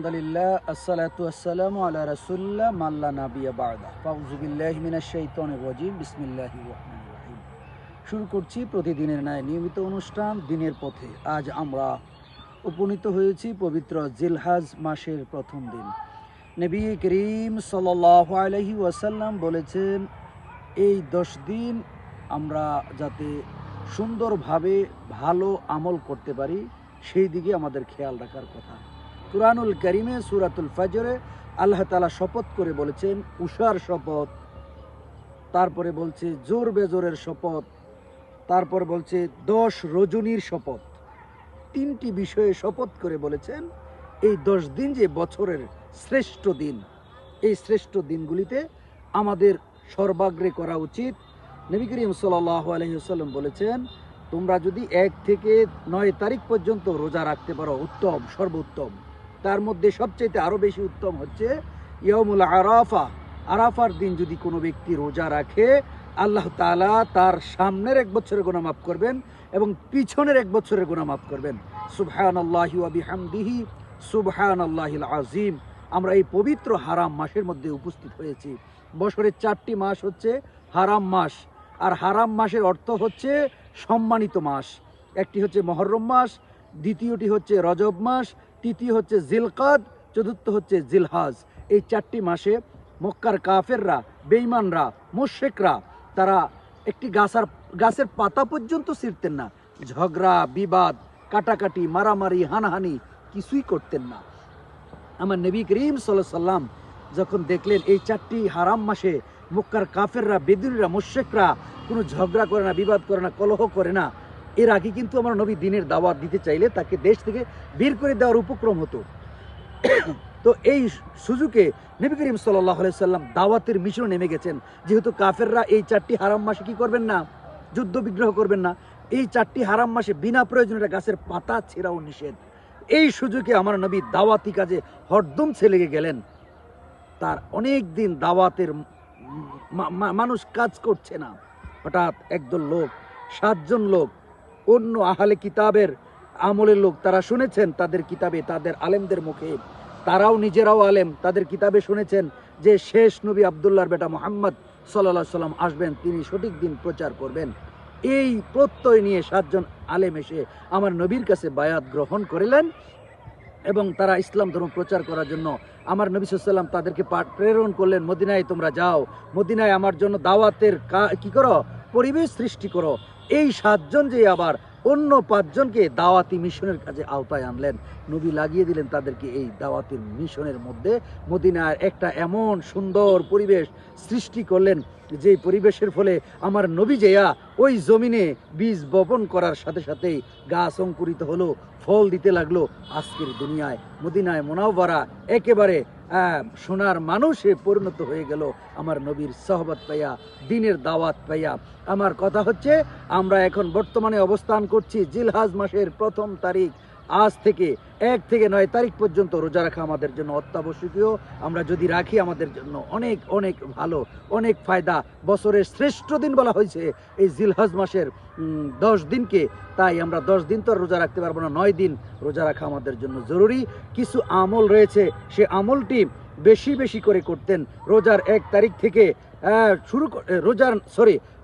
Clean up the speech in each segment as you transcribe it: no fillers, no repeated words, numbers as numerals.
আলহামদুলিল্লাহ আসসালাতু আসসালামু আলা রাসূলিল্লাহ মাল্লা নাবিয়া বা'দা ফাউযু বিল্লাহি মিনাশ শাইতানির রাজীম বিসমিল্লাহির রহমানির রহিম। শুরু করছি প্রতিদিনের ন্যায় নিয়মিত অনুষ্ঠান দিনের পথে। আজ আমরা উপনীত হয়েছি পবিত্র জিলহজ মাসের প্রথম দিন। নবী করিম সাল্লাল্লাহু আলাইহি ওয়াসাল্লাম বলেছেন, এই 10 দিন আমরা যাতে সুন্দরভাবে ভালো আমল করতে পারি সেই দিকে আমাদের খেয়াল রাখার কথা। কুরআনুল কারীমে সূরাতুল ফজরে আল্লাহ তাআলা শপথ করে বলেছেন উষার শপথ, তারপরে বলছে জোর বেজোরের শপথ, তারপর বলছে 10 রজনীর শপথ। 3টি বিষয়ে শপথ করে বলেছেন এই 10 দিন যে বছরের শ্রেষ্ঠ দিন, এই শ্রেষ্ঠ দিনগুলিতে আমাদের সর্বাগ্রে করা উচিত। নবী করিম সাল্লাল্লাহু আলাইহি ওয়াসাল্লাম বলেছেন, তোমরা যদি 1 থেকে 9 তারিখ পর্যন্ত রোজা রাখতে পারো উত্তম, সর্বোত্তম। তার মধ্যে সবচেয়ে আরও বেশি উত্তম হচ্ছে ইয়াউমুল আরাফা। আরাফার দিন যদি কোনো ব্যক্তি রোজা রাখে, আল্লাহ তাআলা তার সামনের 1 বছরের গুনাহ মাফ করবেন এবং পিছনের 1 বছরের গুনাহ মাফ করবেন। সুবহানাল্লাহি ওয়া বিহামদিহি সুবহানাল্লাহিল আযীম। আমরা এই পবিত্র হারাম মাসের মধ্যে উপস্থিত হয়েছি। বছরের 4টি মাস হচ্ছে হারাম মাস, আর হারাম মাসের অর্থ হচ্ছে সম্মানিত মাস। একটি হচ্ছে মুহররম মাস, দ্বিতীয়টি হচ্ছে রজব মাস, তৃতীয় হচ্ছে জিলকাদ, চতুর্থ হচ্ছে জিলহজ। এই 4টি মাসে মক্কার কাফেররা, বেঈমানরা, মুশরিকরা তারা একটি গাছের পাতা পর্যন্ত ছিঁড়তেন না। ঝগড়া, বিবাদ, কাটাকাটি, মারামারি, হানাহানি কিছুই করতেন না। আমার নবী করিম সাল্লাল্লাহু আলাইহি সাল্লাম যখন দেখলেন এই 4টি হারাম মাসে মক্কার কাফেররা, বেদুইনরা, মুশরিকরা কোনো ঝগড়া করে না, বিবাদ করে না, কলহ করে না, এর আগে কিন্তু আমার নবী দিনের দাওয়াত দিতে চাইলে তাকে দেশ থেকে বের করে দেওয়ার উপক্রম হতো। তো এই সুযোগে নবী করিম সাল্লাল্লাহু আলাইহি সাল্লাম দাওয়াতের মিশনে নেমে গেছেন। যেহেতু কাফেররা এই 4টি হারাম মাসে কি করবেন না, যুদ্ধ বিগ্রহ করবেন না। এই 4টি হারাম মাসে বিনা প্রয়োজনে গাছের পাতা ছেঁড়াও নিষেধ। এই সুযোগে আমার নবী দাওয়াতি কাজে হরদম লেগে গেলেন। তার অনেক দিন দাওয়াতের মানুষ কাজ করছে না। হঠাৎ একদল লোক, 7 জন লোক, অন্য আহলে কিতাবের আমলের লোক, তারা শুনেছেন তাদের কিতাবে, তাদের আলেমদের মুখে, তারাও নিজেরাও আলেম, তাদের কিতাবে শুনেছেন যে শেষ নবী আব্দুল্লাহর বেটা মুহাম্মদ সাল্লাল্লাহু আলাইহি সাল্লাম আসবেন, তিনি সঠিক দিন প্রচার করবেন। এই প্রত্যয় নিয়ে 7 জন আলেম এসে আমার নবীর কাছে বায়াত গ্রহণ করিলেন এবং তারা ইসলাম ধর্ম প্রচার করার জন্য আমার নবী সাল্লাল্লাহু আলাইহি সাল্লাম তাদেরকে প্রেরণ করলেন, মদিনায় তোমরা যাও, মদিনায় আমার জন্য দাওয়াতের কি করো, পরিবেশ সৃষ্টি করো। এই 7 জন যে আবার অন্য 5 জনকে দাওয়াতি মিশনের কাজে আওতায় আনলেন। নবী লাগিয়ে দিলেন তাদেরকে এই দাওয়াতি মিশনের মধ্যে। মদিনার একটা এমন সুন্দর পরিবেশ সৃষ্টি করলেন যে পরিবেশের ফলে আমার নবী যেয়া ওই জমিনে বীজ বপন করার সাথে সাথেই গাছ অঙ্কুরিত হলো, ফল দিতে লাগলো। আজকের দুনিয়ায় মদিনায় মুনাওয়ারা একেবারে সোনার মানুষে পরিণত হয়ে গেল আমার নবীর সহবত পাইয়া, দ্বীনের দাওয়াত পাইয়া। আমার কথা হচ্ছে আমরা এখন বর্তমানে অবস্থান করছি জিলহজ মাসের প্রথম তারিখ। আজ থেকে 1 থেকে 9 তারিখ পর্যন্ত রোজা রাখা আমাদের জন্য অত্যাবশ্যকীয়। আমরা যদি রাখি আমাদের জন্য অনেক অনেক ভালো, অনেক ফায়দা। বছরের শ্রেষ্ঠ দিন বলা হয়েছে এই জিলহজ মাসের 10 দিনকে। তাই আমরা 10 দিন তো রোজা রাখতে পারবো না, 9 দিন রোজা রাখা আমাদের জন্য জরুরি। কিছু আমল রয়েছে, সে আমলটি বেশি বেশি করে করতেন। রোজার 1 তারিখ থেকে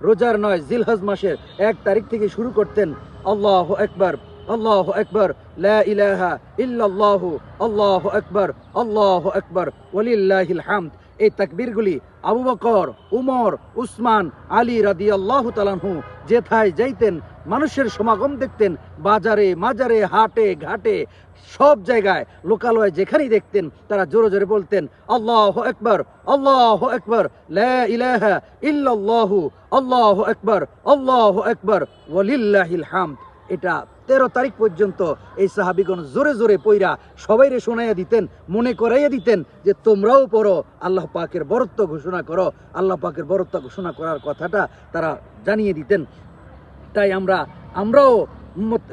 রোজার নয়, জিলহজ মাসের 1 তারিখ থেকে শুরু করতেন। আল্লাহু আকবার, আল্লাহু আকবার, লা ইলাহা ইল্লাল্লাহু, আল্লাহু আকবার, আল্লাহু আকবার, ওয়ালিল্লাহিল হামদ। এই তাকবীরগুলি আবু বকর, উমর, উসমান, আলী রাদিয়াল্লাহু তাআলা আনহু যেথায় যাইতেন মানুষের সমাগম দেখতেন, বাজারে, মাজারে, হাটে, ঘাটে, সব জায়গায়, লোকালয়ে যেখানেই দেখতেন তারা জোরে জোরে বলতেন আল্লাহু আকবার, আল্লাহু আকবার, লা ইলাহা ইল্লাল্লাহু, আল্লাহু আকবার, আল্লাহু আকবার, ওয়ালিল্লাহিল হামদ। এটা 13 তারিখ পর্যন্ত এই সাহাবীগণ জোরে জোরে পইরা সবাইরে শোনাইয়া দিতেন, মনে করাইয়া দিতেন যে তোমরাও পড়ো, আল্লাহ পাকের বরত্ব ঘোষণা করো। আল্লাহ পাকের বরত্ব ঘোষণা করার কথাটা তারা জানিয়ে দিতেন। তাই আমরাও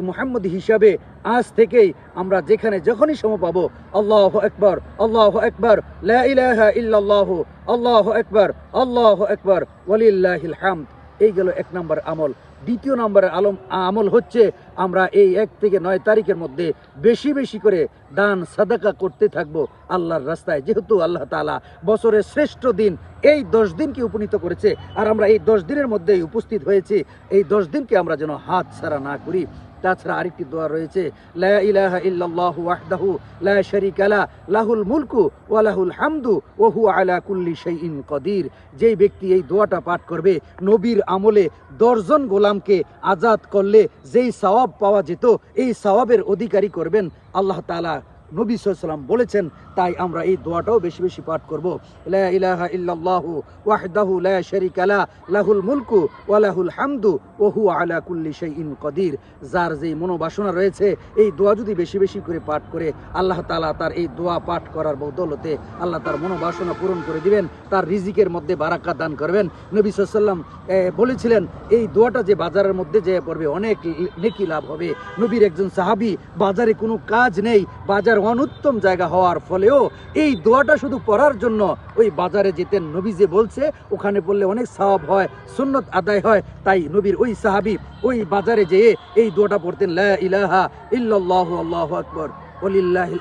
মুহাম্মদী হিসাবে আজ থেকেই আমরা যেখানে যখনই সময় পাবো আল্লাহু আকবার, আল্লাহু আকবার, লা ইলাহা ইল্লাল্লাহু, আল্লাহু আকবার, আল্লাহু আকবার, ওয়ালিল্লাহিল হামদ। এই গেল 1 নম্বর আমল। দ্বিতীয় নম্বরের আমল হচ্ছে আমরা এই 1 থেকে 9 তারিখের মধ্যে বেশি বেশি করে দান সাদাকা করতে থাকবো আল্লাহর রাস্তায়। যেহেতু আল্লাহ তাআলা বছরের শ্রেষ্ঠ দিন এই 10 দিনকে উপনীত করেছে, আর আমরা এই 10 দিনের মধ্যেই উপস্থিত হয়েছি, এই 10 দিনকে আমরা যেন হাত ছাড়া না করি। তাছাড়া আরেকটি দোয়া রয়েছে, লা ইলাহা ইল্লাল্লাহু ওয়াহদাহু লা শারীকা লা লাহুল মুলকু ওয়া লাহুল হামদু ওয়া হুয়া আলা কুল্লি শাইইন কাদির। যেই ব্যক্তি এই দোয়াটা পাঠ করবে, নবীর আমলে 10 জন গোলামকে আজাদ করলে যেই সওয়াব পাওয়া যেত, এই সওয়াবের অধিকারী করবেন আল্লাহ তাআলা। নবী সাল্লাল্লাহু আলাইহি ওয়াসাল্লাম বলেছেন, তাই আমরা এই দোয়াটাও বেশি বেশি পাঠ করব। লা ইলাহা ইল্লাল্লাহু ওয়াহদাহু লা শারীকা লা লাহুল মুলকু ওয়া লাহুল হামদু ওয়া হুয়া আলা কুল্লি শাইইন কাদির। যার যেই মনোবাসনা রয়েছে, এই দোয়া যদি বেশি বেশি করে পাঠ করে, আল্লাহ তাআলা তার এই দোয়া পাঠ করার বদৌলতে আল্লাহ তার মনোবাসনা পূরণ করে দিবেন, তার রিজিকের মধ্যে বারাকাত দান করবেন। নবী সাল্লাল্লাহু আলাইহি ওয়াসাল্লাম বলেছিলেন, এই দোয়াটা যে বাজারের মধ্যে যেয়ে পড়বে অনেক নেকি লাভ হবে। নবীর একজন সাহাবী, বাজারে কোনো কাজ নেই, বাজার অনুত্তম জায়গা হওয়ার ফলেও এই দোয়াটা শুধু পড়ার জন্য ওই বাজারে যেতেন। নবী যে বলছে ওখানে পড়লে অনেক সওয়াব হয়, সুন্নত আদায় হয়, তাই নবীর ওই সাহাবী ওই বাজারে যেয়ে এই দোয়াটা পড়তেন, লা ইলাহা ইল্লাল্লাহু আল্লাহু আকবার ওয়ালিল্লাহি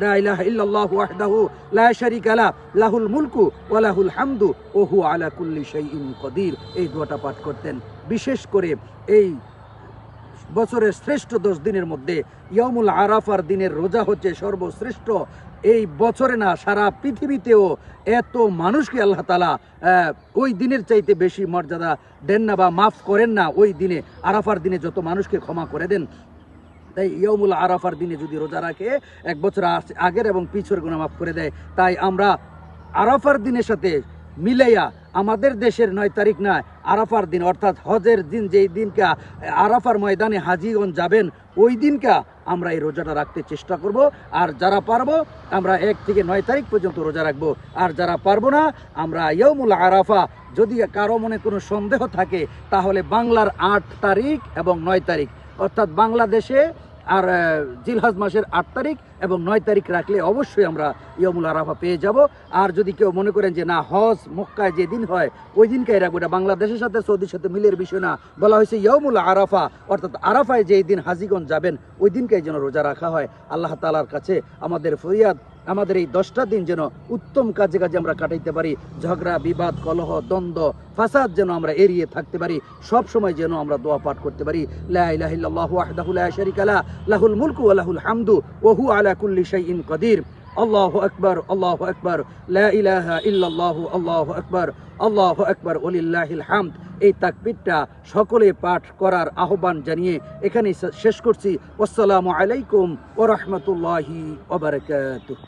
লা ইলাহা ইল্লাল্লাহু ওয়াহদাহু লা শারীকা লা লাহুল মুলকু ওয়া লাহুল হামদু ওয়া হুয়া আলা কুল্লি শাইইন কাদির। এই দোয়াটা পাঠ করতেন। বিশেষ করে এই বছরের শ্রেষ্ঠ 10 দিনের মধ্যে ইয়ামুল আরাফার দিনের রোজা হচ্ছে সর্বশ্রেষ্ঠ। এই বছরে না, সারা পৃথিবীতেও এত মানুষকে আল্লাহ তাআলা ওই দিনের চাইতে বেশি মর্যাদা দেন না বা মাফ করেন না। ওই দিনে, আরাফার দিনে যত মানুষকে ক্ষমা করে দেন। তাই ইয়ামুল আরাফার দিনে যদি রোজা রাখে, 1 বছর আগের এবং পিছের গুনাহ মাফ করে দেয়। তাই আমরা আরাফার দিনের সাথে মিলাইয়া, আমাদের দেশের 9 তারিখ না, আরাফার দিন অর্থাৎ হজের দিন, যেই দিনকা আরাফার ময়দানে হাজিগণ যাবেন, ওই দিনকা আমরা এই রোজাটা রাখতে চেষ্টা করব। আর যারা পারবো আমরা 1 থেকে 9 তারিখ পর্যন্ত রোজা রাখবো। আর যারা পারবো না, আমরা ইয়ামুল আরাফা, যদি কারো মনে কোনো সন্দেহ থাকে, তাহলে বাংলার 8 তারিখ এবং 9 তারিখ অর্থাৎ বাংলাদেশে আর জিলহজ মাসের 8 তারিখ এবং 9 তারিখ রাখলে অবশ্যই আমরা ইয়ামুল আরাফা পেয়ে যাব। আর যদি কেউ মনে করেন যে না, হজ মক্কায় যেদিন হয় ওই দিনকেই রাখবো, এটা বাংলাদেশের সাথে সৌদির সাথে মিলের বিষয় না, বলা হয়েছে ইয়ামুল আরাফা অর্থাৎ আরাফায় যেই দিন হাজিগণ যাবেন ওই দিনকেই যেন রোজা রাখা হয়। আল্লাহ তাআলার কাছে আমাদের ফরিয়াদ, আমাদের এই 10টা দিন যেন উত্তম কাজে কাজে আমরা কাটাইতে পারি, ঝগড়া বিবাদ কলহ দ্বন্দ্ব ফাসাদ যেন আমরা এড়িয়ে থাকতে পারি, সব সময় যেন আমরা দোয়া পাঠ করতে পারি, লা ইলাহা ইল্লাল্লাহু ওয়াহদাহু লা শারীকা লা লাহুল মুলকু ওয়া লাহুল হামদু ওয়া হুয়া আলা কুল্লি শাইইন কাদির। আল্লাহু আকবার, আল্লাহু আকবার, লা ইলাহা ইল্লাল্লাহু, আল্লাহু আকবার, আল্লাহু আকবার ওয়ালিল্লাহিল হামদ। এই তাকবীরটা সকলে পাঠ করার আহ্বান জানিয়ে এখানেই শেষ করছি। আসসালামু আলাইকুম ওয়া রাহমাতুল্লাহি ওয়া বারাকাতুহু।